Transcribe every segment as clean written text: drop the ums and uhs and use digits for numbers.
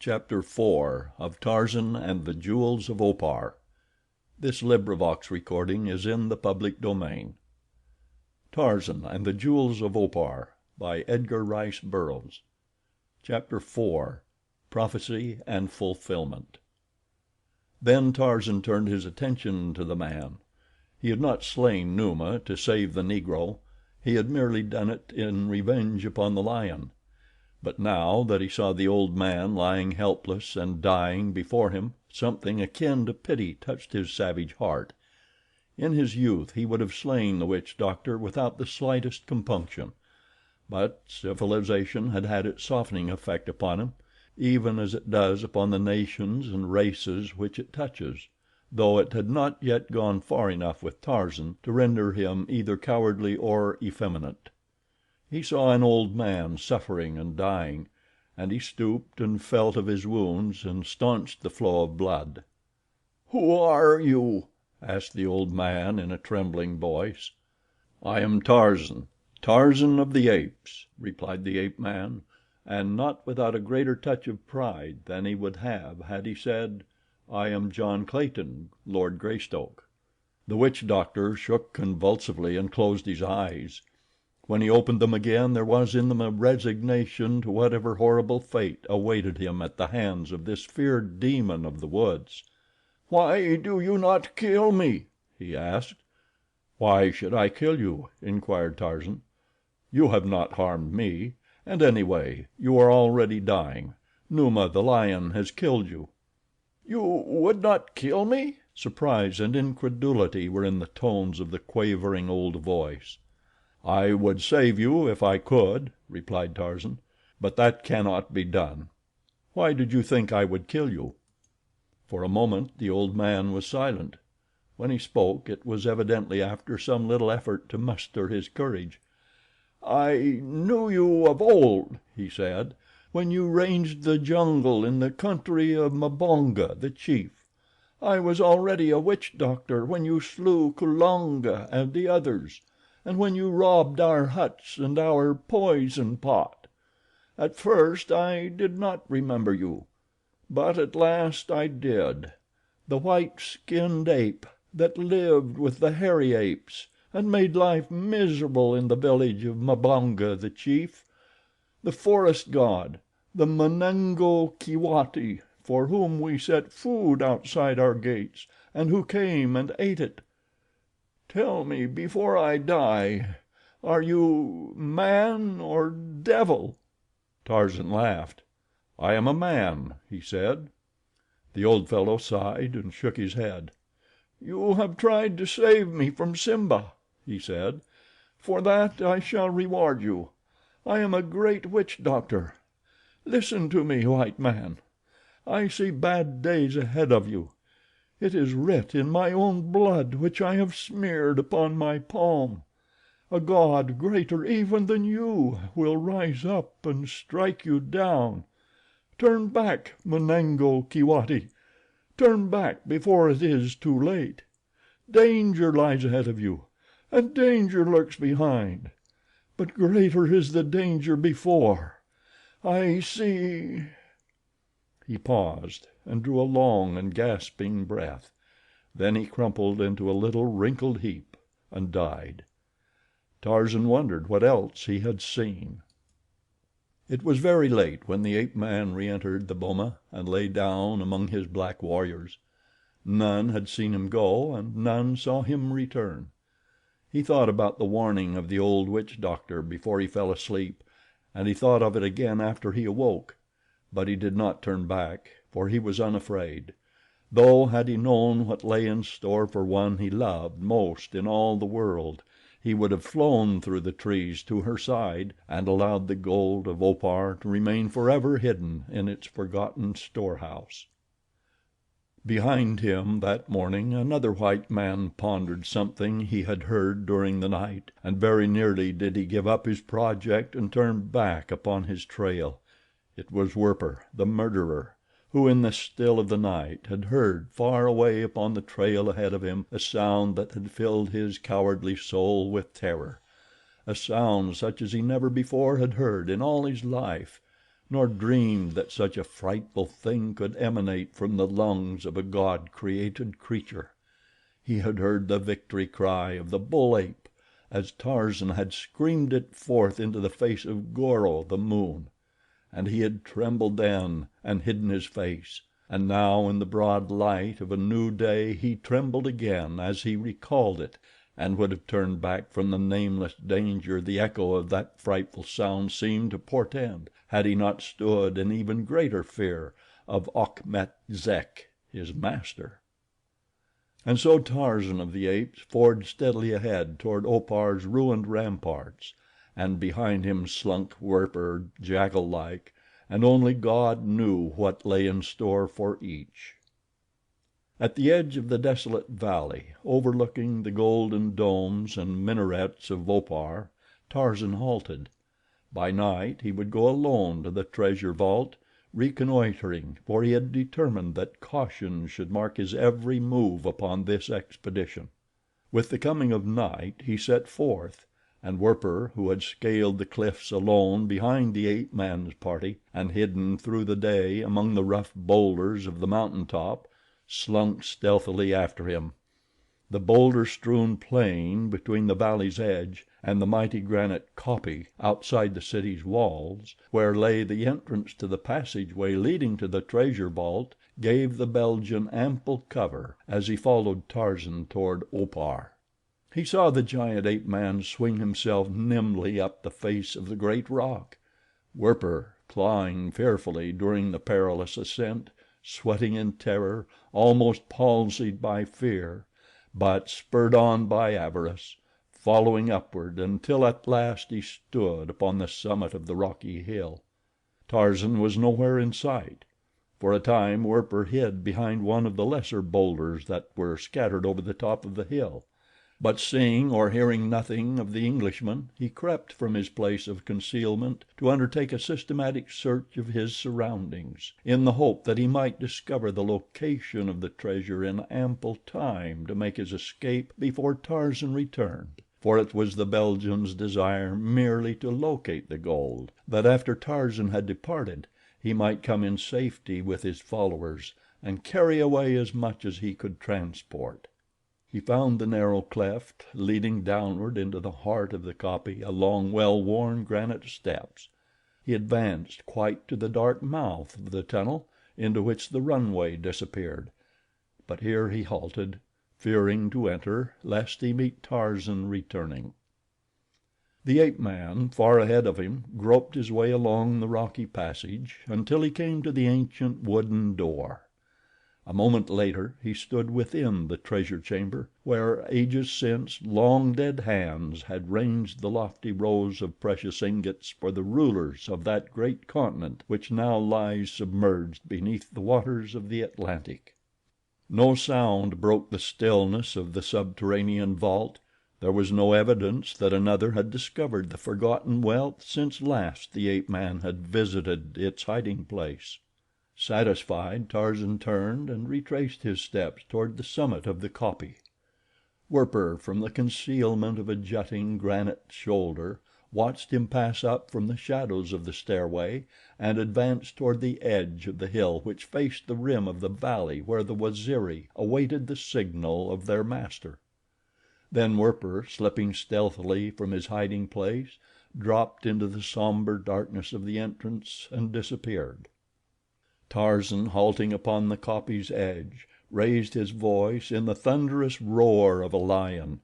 Chapter 4 of Tarzan and the Jewels of Opar. Recording is in the public domain. Tarzan and the Jewels of Opar by Edgar Rice Burroughs. Chapter 4 Prophecy and Fulfillment. Then Tarzan turned his attention to the man. He had not slain Numa to save the Negro. He had merely done it in revenge upon the lion. But now that he saw the old man lying helpless and dying before him, something akin to pity touched his savage heart. In his youth he would have slain the witch doctor without the slightest compunction; but civilization had had its softening effect upon him, even as it does upon the nations and races which it touches, though it had not yet gone far enough with Tarzan to render him either cowardly or effeminate. He saw an old man suffering and dying, and he stooped and felt of his wounds and staunched the flow of blood. "Who are you?" asked the old man in a trembling voice. "I am Tarzan, Tarzan of the Apes," replied the ape man, and not without a greater touch of pride than he would have had he said, "I am John Clayton, Lord Greystoke." The witch doctor shook convulsively and closed his eyes. When he opened them again there was in them a resignation to whatever horrible fate awaited him at the hands of this feared demon of the woods. "Why do you not kill me?" he asked. "Why should I kill you?" inquired Tarzan. "You have not harmed me, and anyway you are already dying. Numa, the lion, has killed you." "You would not kill me?" Surprise and incredulity were in the tones of the quavering old voice. "I would save you if I could," replied Tarzan, "but that cannot be done. Why did you think I would kill you?" For a moment the old man was silent. When he spoke it was evidently after some little effort to muster his courage. "I knew you of old," he said, "when you ranged the jungle in the country of Mbonga, the chief. I was already a witch doctor when you slew Kulonga and the others, and when you robbed our huts and our poison pot. At first I did not remember you, but at last I did. The white-skinned ape that lived with the hairy apes and made life miserable in the village of Mbonga, the chief. The forest god, the Munango Kiwati, for whom we set food outside our gates and who came and ate it. Tell me before I die, are you man or devil?" Tarzan laughed. "I am a man," he said. The old fellow sighed and shook his head. "You have tried to save me from Simba," he said. "For that I shall reward you. I am a great witch doctor. Listen to me, white man. I see bad days ahead of you. It is writ in my own blood which I have smeared upon my palm. A god greater even than you will rise up and strike you down. Turn back, Munango Kiwati. Turn back before it is too late. Danger lies ahead of you, and danger lurks behind. But greater is the danger before. I see—" He paused and drew a long and gasping breath. Then he crumpled into a little wrinkled heap and died. Tarzan wondered what else he had seen. It was very late when the ape man re-entered the boma and lay down among his black warriors. None had seen him go, and none saw him return. He thought about the warning of the old witch doctor before he fell asleep, and he thought of it again after he awoke; but he did not turn back, for he was unafraid, though had he known what lay in store for one he loved most in all the world he would have flown through the trees to her side and allowed the gold of Opar to remain forever hidden in its forgotten storehouse. Behind him that morning another white man pondered something he had heard during the night, and very nearly did he give up his project and turn back upon his trail. It was Werper, the murderer, who in the still of the night had heard far away upon the trail ahead of him a sound that had filled his cowardly soul with terror, a sound such as he never before had heard in all his life, nor dreamed that such a frightful thing could emanate from the lungs of a God created creature. He had heard the victory cry of the bull ape as Tarzan had screamed it forth into the face of Goro, the moon, and he had trembled then and hidden his face, and now in the broad light of a new day he trembled again as he recalled it, and would have turned back from the nameless danger the echo of that frightful sound seemed to portend, had he not stood in even greater fear of Achmet Zek, his master. And so Tarzan of the Apes forged steadily ahead toward Opar's ruined ramparts, and behind him slunk Werper, jackal like, and only God knew what lay in store for each. At the edge of the desolate valley, overlooking the golden domes and minarets of Opar, Tarzan halted. By night he would go alone to the treasure vault, reconnoitering, for he had determined that caution should mark his every move upon this expedition. With the coming of night he set forth, and Werper, who had scaled the cliffs alone behind the ape man's party, and hidden through the day among the rough boulders of the mountain top, slunk stealthily after him. The boulder strewn plain between the valley's edge and the mighty granite kopje outside the city's walls, where lay the entrance to the passageway leading to the treasure vault, gave the Belgian ample cover as he followed Tarzan toward Opar. He saw the giant ape man swing himself nimbly up the face of the great rock. Werper, clawing fearfully during the perilous ascent, sweating in terror, almost palsied by fear, but spurred on by avarice, following upward until at last he stood upon the summit of the rocky hill. Tarzan was nowhere in sight. For a time Werper hid behind one of the lesser boulders that were scattered over the top of the hill, but seeing or hearing nothing of the Englishman, he crept from his place of concealment to undertake a systematic search of his surroundings, in the hope that he might discover the location of the treasure in ample time to make his escape before Tarzan returned, for it was the Belgian's desire merely to locate the gold, that after Tarzan had departed he might come in safety with his followers and carry away as much as he could transport. He found the narrow cleft leading downward into the heart of the kopje along well-worn granite steps. He advanced quite to the dark mouth of the tunnel into which the runway disappeared, but here he halted, fearing to enter lest he meet Tarzan returning. The ape man, far ahead of him, groped his way along the rocky passage until he came to the ancient wooden door. A moment later he stood within the treasure chamber, where, ages since, long dead hands had ranged the lofty rows of precious ingots for the rulers of that great continent which now lies submerged beneath the waters of the Atlantic. No sound broke the stillness of the subterranean vault. There was no evidence that another had discovered the forgotten wealth since last the ape man had visited its hiding place. Satisfied, Tarzan turned and retraced his steps toward the summit of the kopje. Werper, from the concealment of a jutting granite shoulder, watched him pass up from the shadows of the stairway and advance toward the edge of the hill which faced the rim of the valley where the Waziri awaited the signal of their master. Then Werper, slipping stealthily from his hiding place, dropped into the somber darkness of the entrance and disappeared. Tarzan, halting upon the kopje's edge, raised his voice in the thunderous roar of a lion.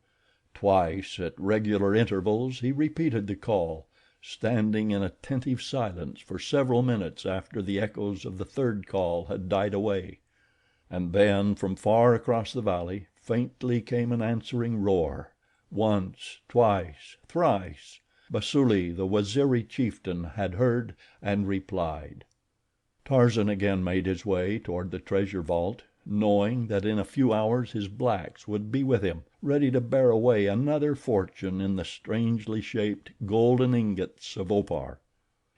Twice, at regular intervals, he repeated the call, standing in attentive silence for several minutes after the echoes of the third call had died away, and then from far across the valley faintly came an answering roar. Once, twice, thrice, Basuli, the Waziri chieftain, had heard and replied. Tarzan again made his way toward the treasure vault, knowing that in a few hours his blacks would be with him, ready to bear away another fortune in the strangely shaped golden ingots of Opar.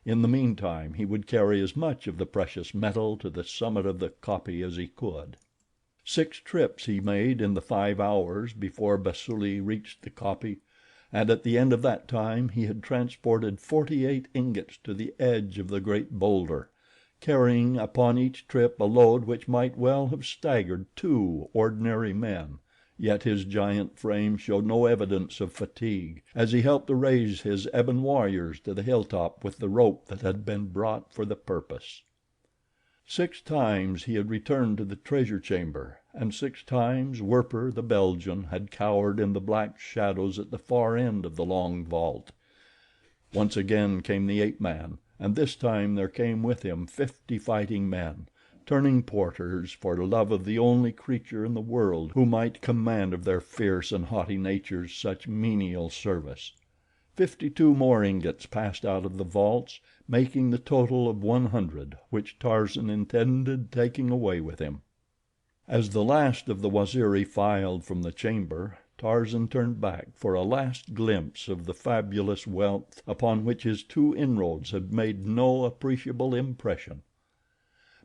In the meantime he would carry as much of the precious metal to the summit of the kopje as he could. 6 trips he made in the 5 hours before Basuli reached the kopje, and at the end of that time he had transported 48 ingots to the edge of the great boulder, carrying upon each trip a load which might well have staggered 2 ordinary men, yet his giant frame showed no evidence of fatigue as he helped to raise his ebon warriors to the hilltop with the rope that had been brought for the purpose. 6 times he had returned to the treasure chamber, and 6 times Werper, the Belgian, had cowered in the black shadows at the far end of the long vault. Once again came the ape man, and this time there came with him 50 fighting men, turning porters for love of the only creature in the world who might command of their fierce and haughty natures such menial service. 52 more ingots passed out of the vaults, making the total of 100, which Tarzan intended taking away with him. As the last of the Waziri filed from the chamber, Tarzan turned back for a last glimpse of the fabulous wealth upon which his 2 inroads had made no appreciable impression.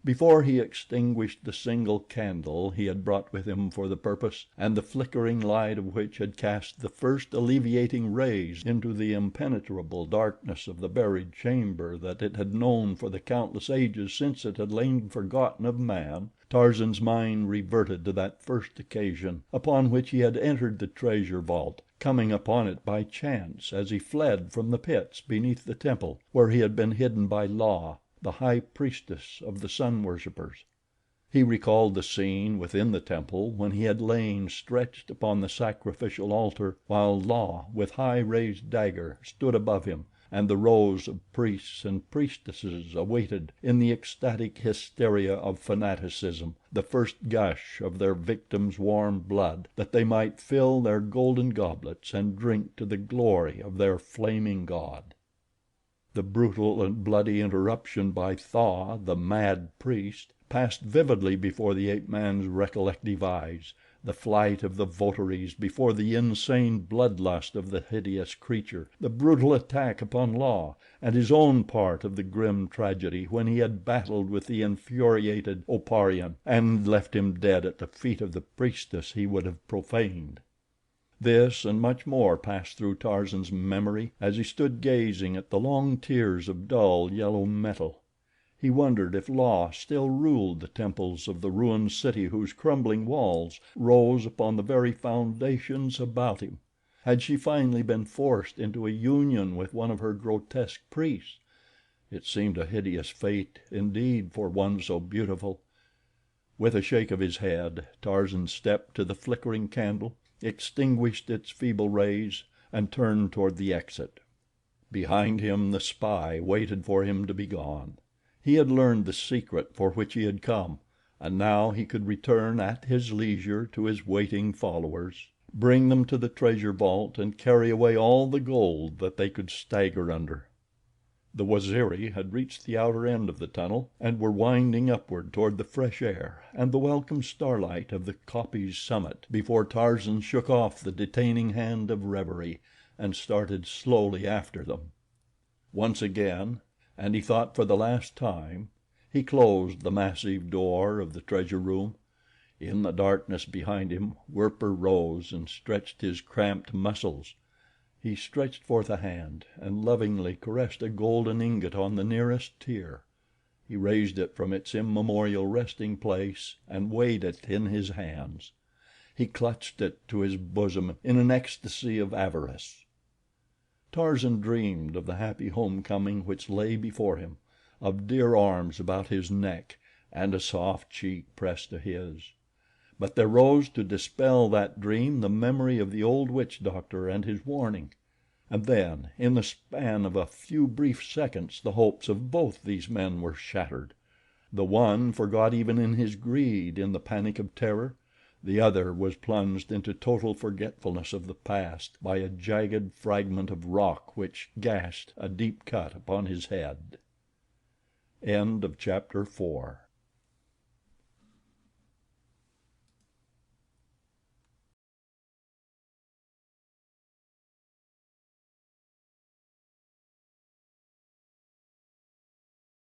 Before he extinguished the single candle he had brought with him for the purpose, and the flickering light of which had cast the first alleviating rays into the impenetrable darkness of the buried chamber that it had known for the countless ages since it had lain forgotten of man, Tarzan's mind reverted to that first occasion upon which he had entered the treasure vault, coming upon it by chance as he fled from the pits beneath the temple where he had been hidden by La, the high priestess of the sun worshippers. He recalled the scene within the temple when he had lain stretched upon the sacrificial altar while La, with high raised dagger, stood above him, and the rows of priests and priestesses awaited, in the ecstatic hysteria of fanaticism, the first gush of their victim's warm blood, that they might fill their golden goblets and drink to the glory of their flaming god. The brutal and bloody interruption by Tha, the mad priest, passed vividly before the ape man's recollective eyes, the flight of the votaries before the insane bloodlust of the hideous creature, the brutal attack upon La, and his own part of the grim tragedy when he had battled with the infuriated Oparian and left him dead at the feet of the priestess he would have profaned. This and much more passed through Tarzan's memory as he stood gazing at the long tiers of dull yellow metal. He wondered if La still ruled the temples of the ruined city whose crumbling walls rose upon the very foundations about him. Had she finally been forced into a union with one of her grotesque priests? It seemed a hideous fate indeed for one so beautiful. With a shake of his head, Tarzan stepped to the flickering candle, extinguished its feeble rays, and turned toward the exit. Behind him the spy waited for him to be gone. He had learned the secret for which he had come, and now he could return at his leisure to his waiting followers, bring them to the treasure vault and carry away all the gold that they could stagger under. The Waziri had reached the outer end of the tunnel and were winding upward toward the fresh air and the welcome starlight of the kopje's summit before Tarzan shook off the detaining hand of reverie and started slowly after them. Once again, and he thought for the last time, he closed the massive door of the treasure room. In the darkness behind him Werper rose and stretched his cramped muscles. He stretched forth a hand and lovingly caressed a golden ingot on the nearest tier. He raised it from its immemorial resting place and weighed it in his hands. He clutched it to his bosom in an ecstasy of avarice. Tarzan dreamed of the happy homecoming which lay before him, of dear arms about his neck and a soft cheek pressed to his. But there rose to dispel that dream the memory of the old witch doctor and his warning. And then, in the span of a few brief seconds, the hopes of both these men were shattered. The one forgot even in his greed in the panic of terror. The other was plunged into total forgetfulness of the past by a jagged fragment of rock which gashed a deep cut upon his head. End of chapter 4.